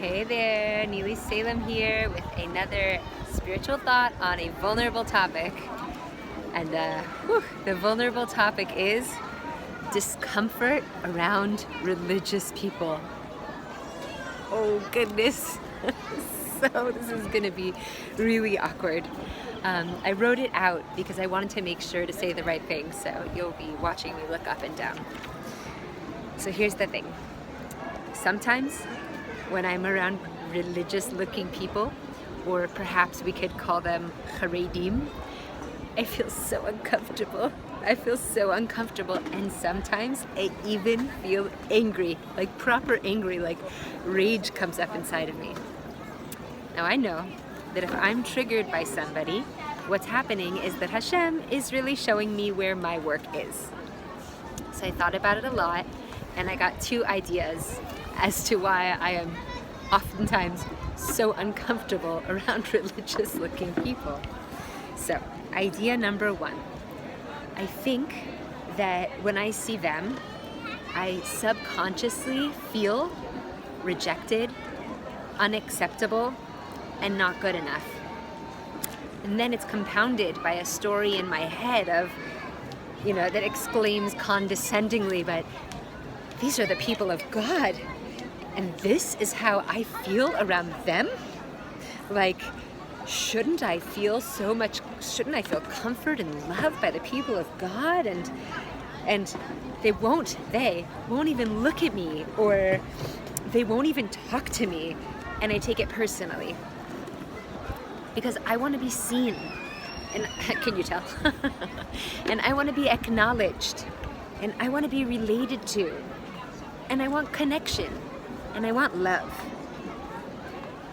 Hey there, Neely Salem here with another spiritual thought on a vulnerable topic. And the vulnerable topic is discomfort around religious people. Oh goodness. So this is gonna be really awkward. I wrote it out because I wanted to make sure to say the right thing, so you'll be watching me look up and down. So here's the thing. Sometimes when I'm around religious looking people, or perhaps we could call them charedim, I feel so uncomfortable. And sometimes I even feel angry, like proper angry, like rage comes up inside of me. Now I know that if I'm triggered by somebody, what's happening is that Hashem is really showing me where my work is. So I thought about it a lot, and I got two ideas as to why I am oftentimes so uncomfortable around religious looking people. So, idea number one. I think that when I see them, I subconsciously feel rejected, unacceptable, and not good enough. And then it's compounded by a story in my head of, that exclaims condescendingly, but these are the people of God, and this is how I feel around them? Like, shouldn't I feel comfort and love by the people of God? And they won't even look at me, or they won't even talk to me, and I take it personally. Because I want to be seen, and can you tell? And I want to be acknowledged, and I want to be related to, and I want connection, and I want love.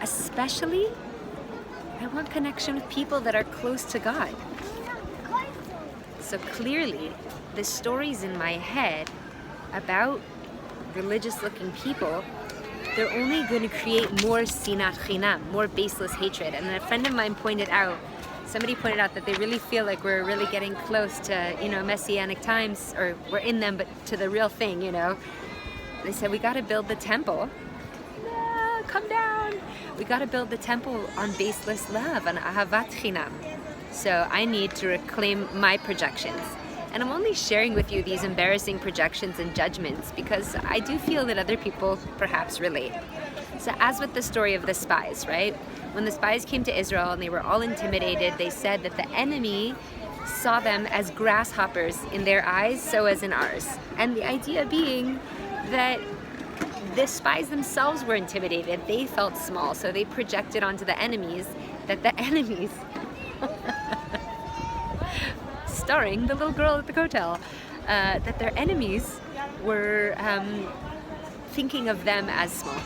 Especially, I want connection with people that are close to God. So clearly, the stories in my head about religious-looking people, they're only going to create more sinat chinam, more baseless hatred. And a friend of mine somebody pointed out that they really feel like we're really getting close to, messianic times, or we're in them, but to the real thing, They said, we got to build the temple. Come down. We got to build the temple on baseless love, on ahavat chinam. So I need to reclaim my projections. And I'm only sharing with you these embarrassing projections and judgments because I do feel that other people perhaps relate. So as with the story of the spies, right? When the spies came to Israel and they were all intimidated, they said that the enemy saw them as grasshoppers in their eyes, so as in ours. And the idea being that the spies themselves were intimidated. They felt small, so they projected onto the enemies that the enemies starring the little girl at the hotel, that their enemies were thinking of them as small.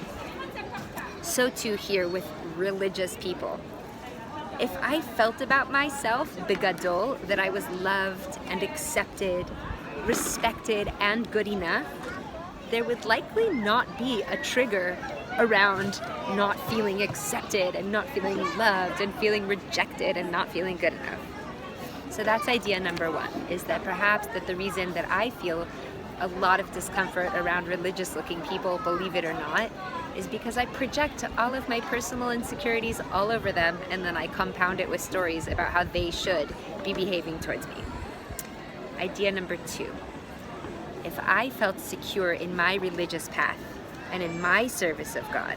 So too here with religious people. If I felt about myself, begadol, that I was loved and accepted, respected, and good enough, there would likely not be a trigger around not feeling accepted and not feeling loved and feeling rejected and not feeling good enough. So that's idea number one, is that perhaps that the reason that I feel a lot of discomfort around religious looking people, believe it or not, is because I project all of my personal insecurities all over them, and then I compound it with stories about how they should be behaving towards me. Idea number two. If I felt secure in my religious path and in my service of God,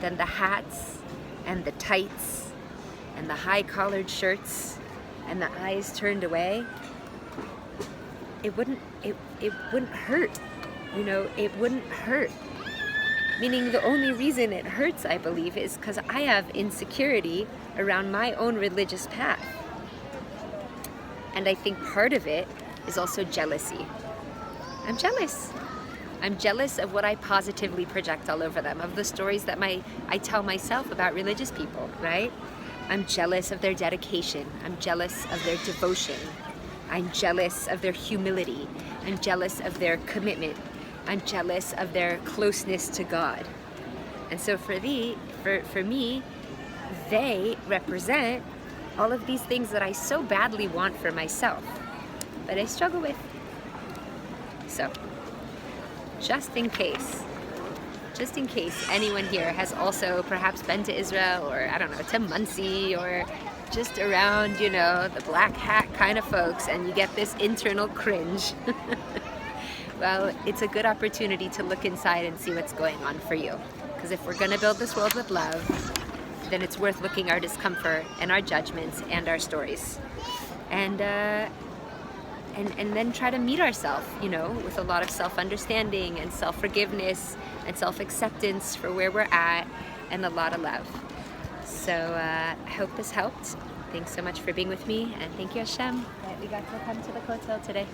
then the hats and the tights and the high-collared shirts and the eyes turned away, it wouldn't hurt. It wouldn't hurt. Meaning the only reason it hurts, I believe, is because I have insecurity around my own religious path. And I think part of it is also jealousy. I'm jealous. I'm jealous of what I positively project all over them, of the stories that I tell myself about religious people, right? I'm jealous of their dedication. I'm jealous of their devotion. I'm jealous of their humility. I'm jealous of their commitment. I'm jealous of their closeness to God. And so for me, they represent all of these things that I so badly want for myself, but I struggle with. So, just in case, just in case anyone here has also perhaps been to Israel, or I don't know, to Muncie, or just around, you know, the black hat kind of folks, and you get this internal cringe. Well, it's a good opportunity to look inside and see what's going on for you. Because if we're gonna build this world with love, then it's worth looking our discomfort and our judgments and our stories. And then try to meet ourselves, you know, with a lot of self-understanding and self-forgiveness and self-acceptance for where we're at, and a lot of love. So I hope this helped. Thanks so much for being with me, and thank you, Hashem, that we got to come to the Kotel today.